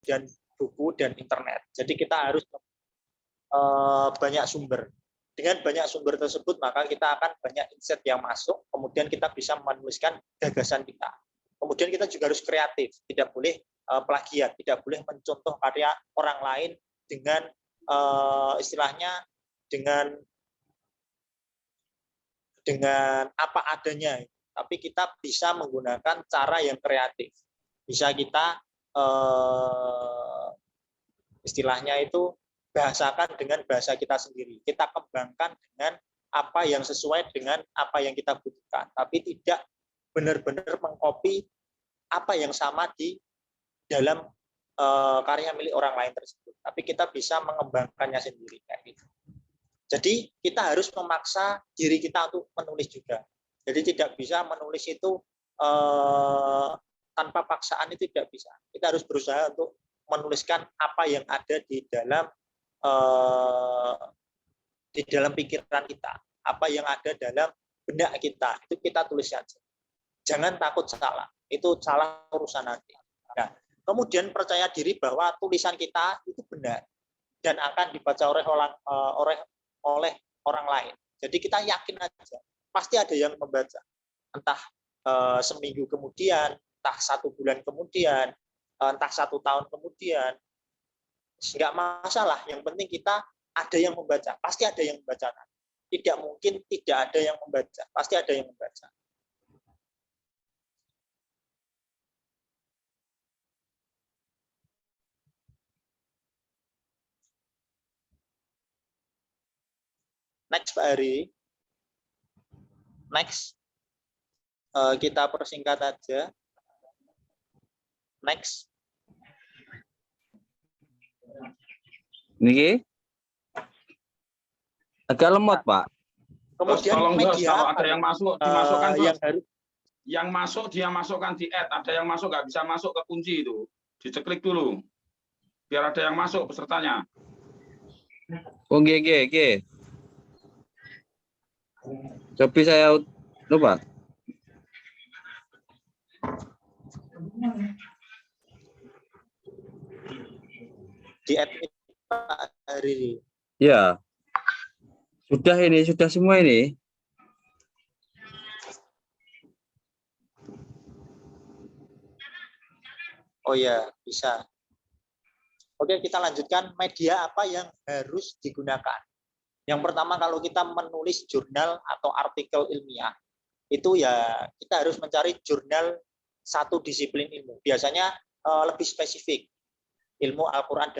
kemudian buku dan internet. Jadi kita harus banyak sumber. Dengan banyak sumber tersebut, maka kita akan banyak insight yang masuk, kemudian kita bisa menuliskan gagasan kita. Kemudian kita juga harus kreatif, tidak boleh plagiat, tidak boleh mencontoh karya orang lain dengan istilahnya dengan apa adanya. Tapi kita bisa menggunakan cara yang kreatif. Bisa kita istilahnya itu bahasakan dengan bahasa kita sendiri. Kita kembangkan dengan apa yang sesuai dengan apa yang kita butuhkan. Tapi tidak benar-benar mengcopy apa yang sama di dalam karya milik orang lain tersebut. Tapi kita bisa mengembangkannya sendiri. Kayak gitu. Jadi kita harus memaksa diri kita untuk menulis juga. Jadi tidak bisa menulis itu tanpa paksaan, itu tidak bisa. Kita harus berusaha untuk menuliskan apa yang ada di dalam pikiran kita, apa yang ada dalam benak kita, itu kita tulis saja. Jangan takut salah, itu salah urusan nanti. Nah, kemudian percaya diri bahwa tulisan kita itu benar dan akan dibaca oleh orang lain. Jadi kita yakin aja, pasti ada yang membaca. Entah seminggu kemudian, entah 1 bulan kemudian, entah 1 tahun kemudian, nggak masalah. Yang penting kita ada yang membaca, pasti ada yang membaca. Tidak mungkin tidak ada yang membaca, pasti ada yang membaca. Next, Pak Ari. Next. Kita persingkat aja. Next. Niki agak lemot, Pak. Kemudian media kalau ada yang masuk dimasukkan yang masuk dia masukkan di add, ada yang masuk nggak bisa masuk ke kunci itu, diceklik dulu biar ada yang masuk pesertanya. Oh, G. Tapi saya lupa. Di add Pak Ari. Ya. Sudah semua ini. Oh ya, bisa. Oke, kita lanjutkan. Media apa yang harus digunakan? Yang pertama, kalau kita menulis jurnal atau artikel ilmiah, itu ya kita harus mencari jurnal satu disiplin ilmu. Biasanya lebih spesifik. Ilmu Al-Quran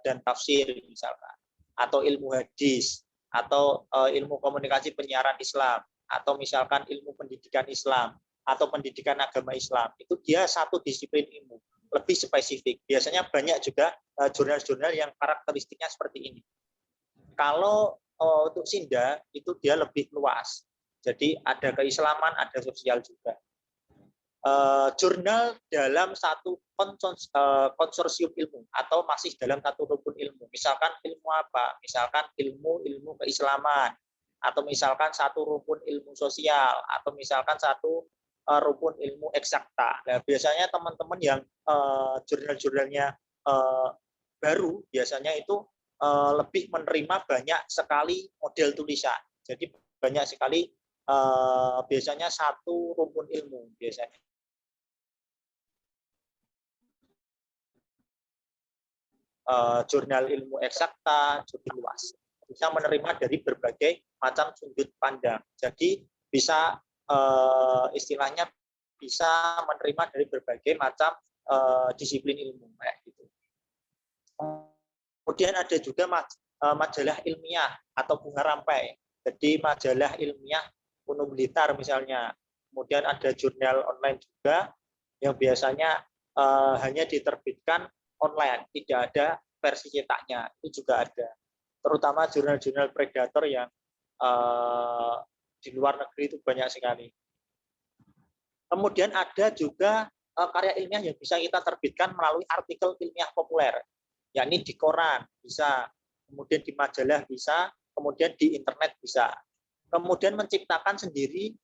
dan tafsir misalkan. Atau ilmu hadis. Atau ilmu komunikasi penyiaran Islam. Atau misalkan ilmu pendidikan Islam. Atau pendidikan agama Islam. Itu dia satu disiplin ilmu. Lebih spesifik. Biasanya banyak juga jurnal-jurnal yang karakteristiknya seperti ini. Kalau untuk Sinda itu dia lebih luas. Jadi ada keislaman, ada sosial juga. Jurnal dalam satu konsorsium ilmu atau masih dalam satu rukun ilmu. Misalkan ilmu apa? Misalkan ilmu keislaman, atau misalkan satu rukun ilmu sosial, atau misalkan satu rukun ilmu eksakta. Nah, biasanya teman-teman yang jurnal-jurnalnya baru biasanya itu lebih menerima banyak sekali model tulisan. Jadi banyak sekali biasanya satu rumpun ilmu biasanya. Jurnal ilmu eksakta, jurnal luas. Bisa menerima dari berbagai macam sudut pandang. Jadi bisa istilahnya bisa menerima dari berbagai macam disiplin ilmu kayak gitu. Kemudian ada juga majalah ilmiah atau bunga rampai. Jadi majalah ilmiah Gunung Blitar misalnya. Kemudian ada jurnal online juga yang biasanya hanya diterbitkan online, tidak ada versi cetaknya. Itu juga ada. Terutama jurnal-jurnal predator yang di luar negeri itu banyak sekali. Kemudian ada juga karya ilmiah yang bisa kita terbitkan melalui artikel ilmiah populer. Yakni di koran bisa, kemudian di majalah bisa, kemudian di internet bisa. Kemudian menciptakan sendiri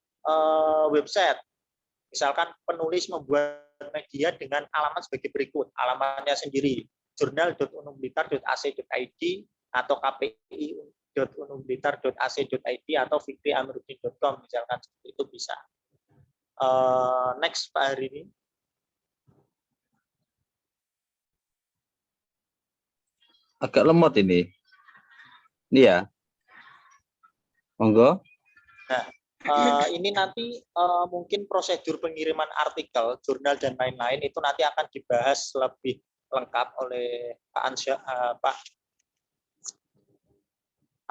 website Misalkan penulis membuat media dengan alamat sebagai berikut, alamatnya sendiri, jurnal.unumblitar.ac.id atau kpi.unumblitar.ac.id atau fikriamiruddin.com, misalkan seperti itu bisa. Next Pak Hari ini. Agak lemot ini. Ini ya. Monggo. Nah, ini nanti mungkin prosedur pengiriman artikel, jurnal dan lain-lain itu nanti akan dibahas lebih lengkap oleh Pak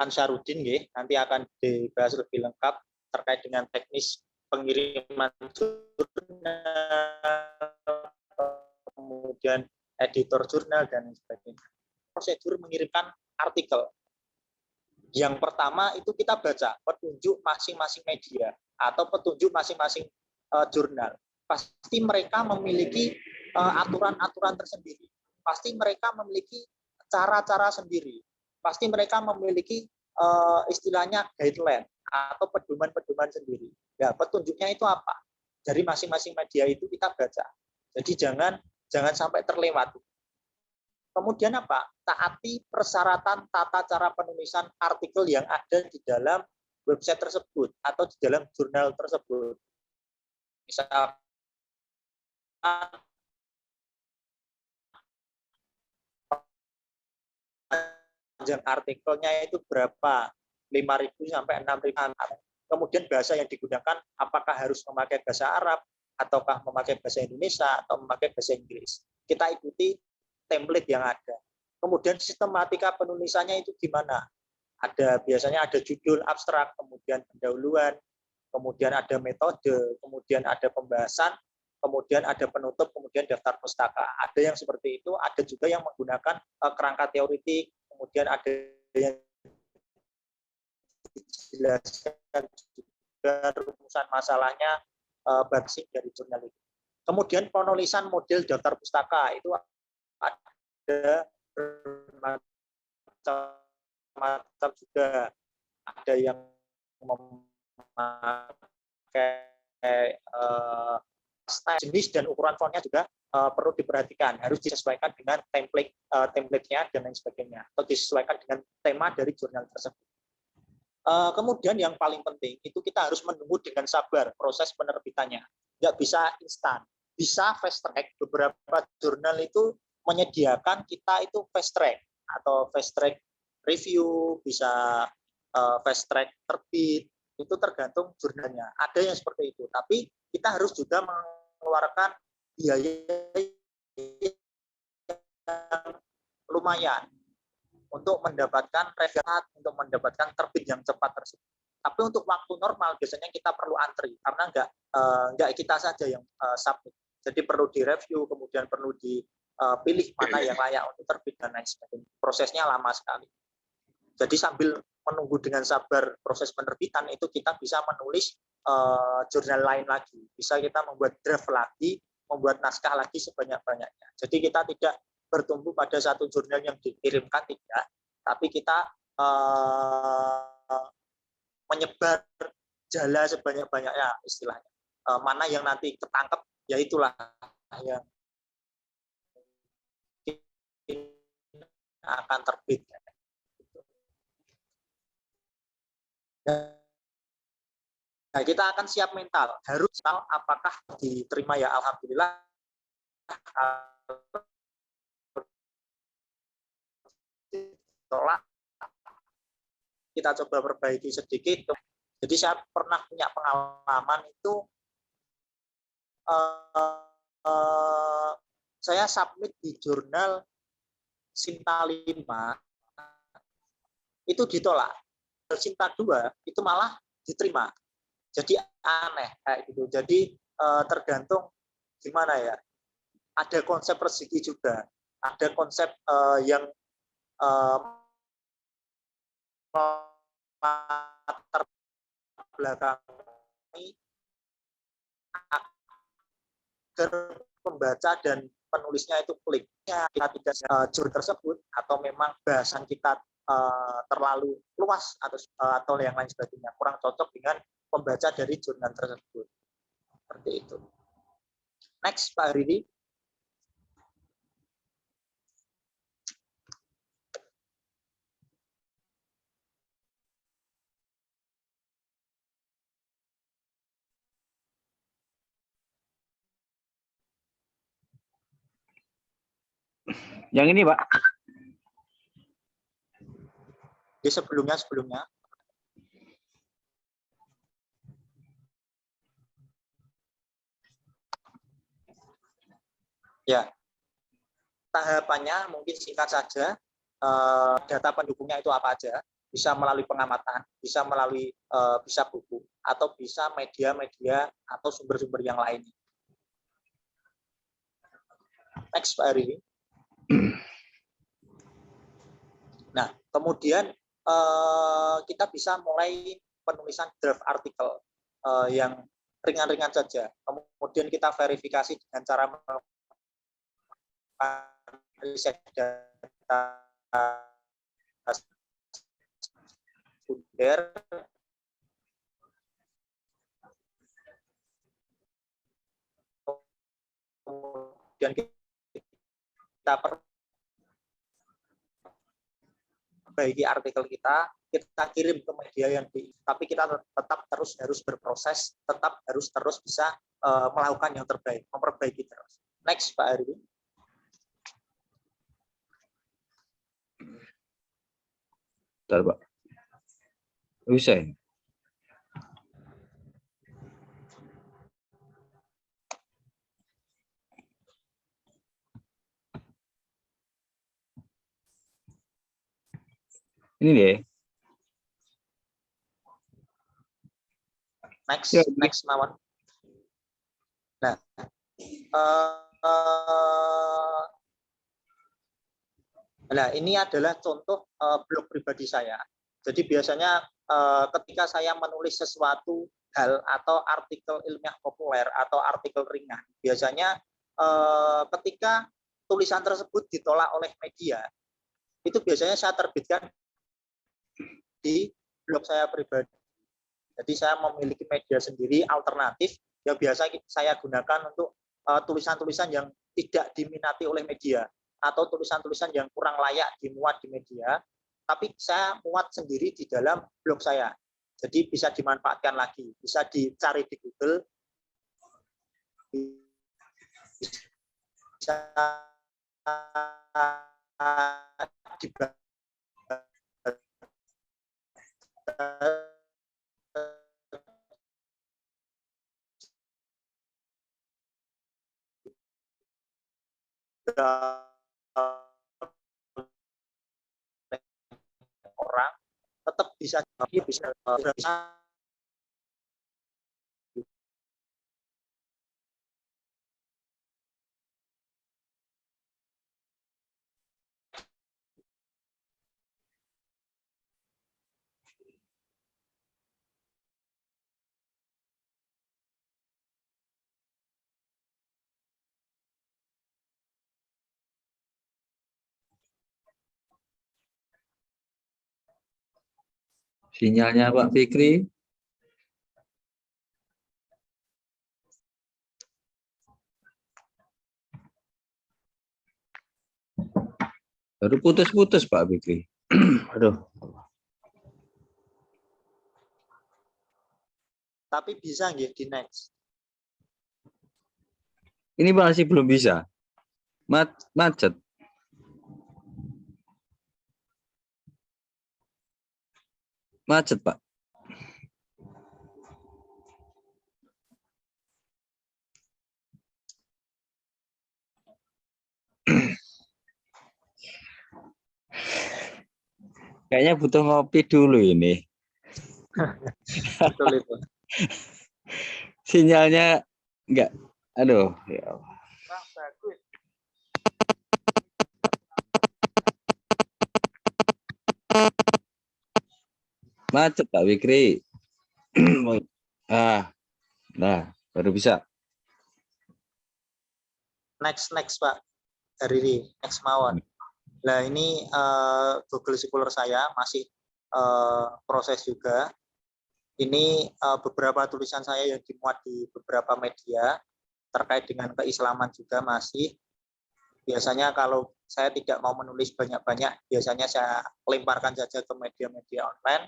Ansyaruddin, nanti akan dibahas lebih lengkap terkait dengan teknis pengiriman jurnal, kemudian editor jurnal dan sebagainya. Prosedur mengirimkan artikel. Yang pertama itu kita baca petunjuk masing-masing media atau petunjuk masing-masing jurnal. Pasti mereka memiliki aturan-aturan tersendiri. Pasti mereka memiliki cara-cara sendiri. Pasti mereka memiliki istilahnya guideline atau pedoman-pedoman sendiri. Ya, petunjuknya itu apa? Dari masing-masing media itu kita baca. Jadi jangan sampai terlewat. Kemudian apa? Taati persyaratan tata cara penulisan artikel yang ada di dalam website tersebut atau di dalam jurnal tersebut. Misalkan panjang artikelnya itu berapa? 5.000 sampai 6.000. Kemudian bahasa yang digunakan apakah harus memakai bahasa Arab ataukah memakai bahasa Indonesia atau memakai bahasa Inggris. Kita ikuti template yang ada. Kemudian sistematika penulisannya itu gimana? Biasanya ada judul abstrak, kemudian pendahuluan, kemudian ada metode, kemudian ada pembahasan, kemudian ada penutup, kemudian daftar pustaka. Ada yang seperti itu, ada juga yang menggunakan kerangka teoritik, kemudian ada yang dijelaskan juga rumusan masalahnya basic dari jurnal itu. Kemudian penulisan model daftar pustaka itu ada macam juga, ada yang memakai jenis dan ukuran fontnya juga perlu diperhatikan, harus disesuaikan dengan template-nya dan lain sebagainya, atau disesuaikan dengan tema dari jurnal tersebut. Kemudian yang paling penting itu kita harus menunggu dengan sabar proses penerbitannya, nggak bisa instan, bisa fast track. Beberapa jurnal itu menyediakan kita itu fast track atau fast track review, bisa fast track terbit, itu tergantung jurnalnya. Ada yang seperti itu, tapi kita harus juga mengeluarkan biaya yang lumayan untuk mendapatkan referat, untuk mendapatkan terbit yang cepat tersebut. Tapi untuk waktu normal biasanya kita perlu antri karena nggak kita saja yang submit. Jadi perlu direview, kemudian perlu dipilih mana yang layak untuk terbit dan lain sebagainya. Prosesnya lama sekali. Jadi sambil menunggu dengan sabar proses penerbitan itu kita bisa menulis jurnal lain lagi. Bisa kita membuat draft lagi, membuat naskah lagi sebanyak-banyaknya. Jadi kita tidak bertumbuh pada satu jurnal yang dikirimkan, tidak, tapi kita menyebar jala sebanyak-banyaknya istilahnya. Mana yang nanti ketangkep, ya itulah yang akan terbit. Nah, kita akan siap mental, harus tahu apakah diterima ya alhamdulillah, tolak kita coba perbaiki sedikit. Jadi saya pernah punya pengalaman itu saya submit di jurnal Sinta 5 itu ditolak, Sinta 2 itu malah diterima. Jadi aneh kayak gitu. Jadi tergantung gimana ya, ada konsep rezeki juga, ada konsep yang latar belakang agar pembaca dan penulisnya itu kliknya kita tidak jurnal tersebut, atau memang bahasan kita terlalu luas atau yang lain sebagainya, kurang cocok dengan pembaca dari jurnal tersebut. Seperti itu. Next, Pak Ridi. Yang ini, Pak. Di sebelumnya. Ya, tahapannya mungkin singkat saja. Data pendukungnya itu apa aja? Bisa melalui pengamatan, bisa melalui bisa buku, atau bisa media-media atau sumber-sumber yang lain. Next, Pak Ari. Nah, kemudian kita bisa mulai penulisan draft artikel yang ringan-ringan saja. Kemudian kita verifikasi dengan cara riset data sekunder, kemudian kita perbaiki artikel kita kirim ke media yang tapi kita tetap harus berproses, tetap harus terus bisa melakukan yang terbaik, memperbaiki terus. Next, Pak Ari. Bentar, Pak. Bisa. Ini deh. Next, Mawar. Nah, nah ini adalah contoh blog pribadi saya. Jadi biasanya ketika saya menulis sesuatu hal atau artikel ilmiah populer atau artikel ringan, biasanya ketika tulisan tersebut ditolak oleh media, itu biasanya saya terbitkan di blog saya pribadi. Jadi saya memiliki media sendiri alternatif yang biasa saya gunakan untuk tulisan-tulisan yang tidak diminati oleh media atau tulisan-tulisan yang kurang layak dimuat di media, tapi saya muat sendiri di dalam blog saya. Jadi bisa dimanfaatkan lagi, bisa dicari di Google, bisa dibaca orang, tetap bisa Sinyalnya Pak Fikri. Baru putus-putus Pak Fikri. Aduh. Tapi bisa nggih di next. Ini masih belum bisa. Macet. Macet, Pak. Kayaknya butuh ngopi dulu ini. Betul itu. Sinyalnya enggak. Aduh, ya Allah. Bagus. Macet Pak Fikri. Nah, baru bisa. Next Pak Riri, next Mawon. Nah ini Google Scholar saya masih proses juga. Ini beberapa tulisan saya yang dimuat di beberapa media terkait dengan keislaman juga masih. Biasanya kalau saya tidak mau menulis banyak-banyak, biasanya saya lemparkan saja ke media-media online.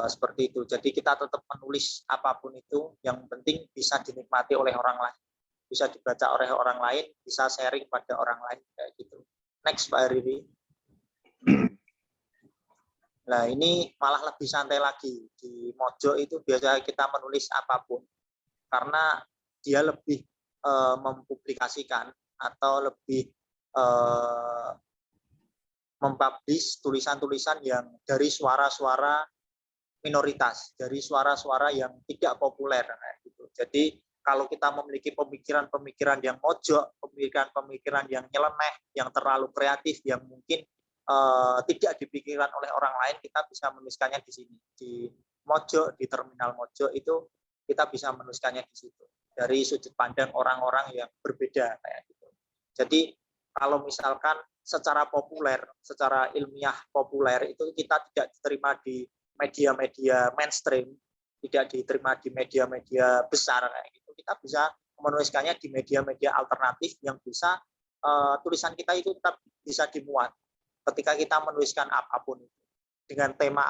Seperti itu. Jadi kita tetap menulis apapun itu, yang penting bisa dinikmati oleh orang lain, bisa dibaca oleh orang lain, bisa sharing pada orang lain kayak gitu. Next Pak Riri. Nah ini malah lebih santai lagi. Di Mojo itu biasa kita menulis apapun karena dia lebih mempublikasikan atau lebih mempublish tulisan-tulisan yang dari suara-suara minoritas, dari suara-suara yang tidak populer. Gitu. Jadi kalau kita memiliki pemikiran-pemikiran yang mojok, pemikiran-pemikiran yang nyeleneh, yang terlalu kreatif, yang mungkin tidak dipikirkan oleh orang lain, kita bisa menuliskannya di sini. Di Mojo, di terminal Mojo itu kita bisa menuliskannya di situ. Dari sudut pandang orang-orang yang berbeda kayak gitu. Jadi kalau misalkan secara populer, secara ilmiah populer itu kita tidak diterima di media-media mainstream, tidak diterima di media-media besar kayak gitu. Kita bisa menuliskannya di media-media alternatif yang bisa tulisan kita itu tetap bisa dimuat ketika kita menuliskan apapun itu dengan tema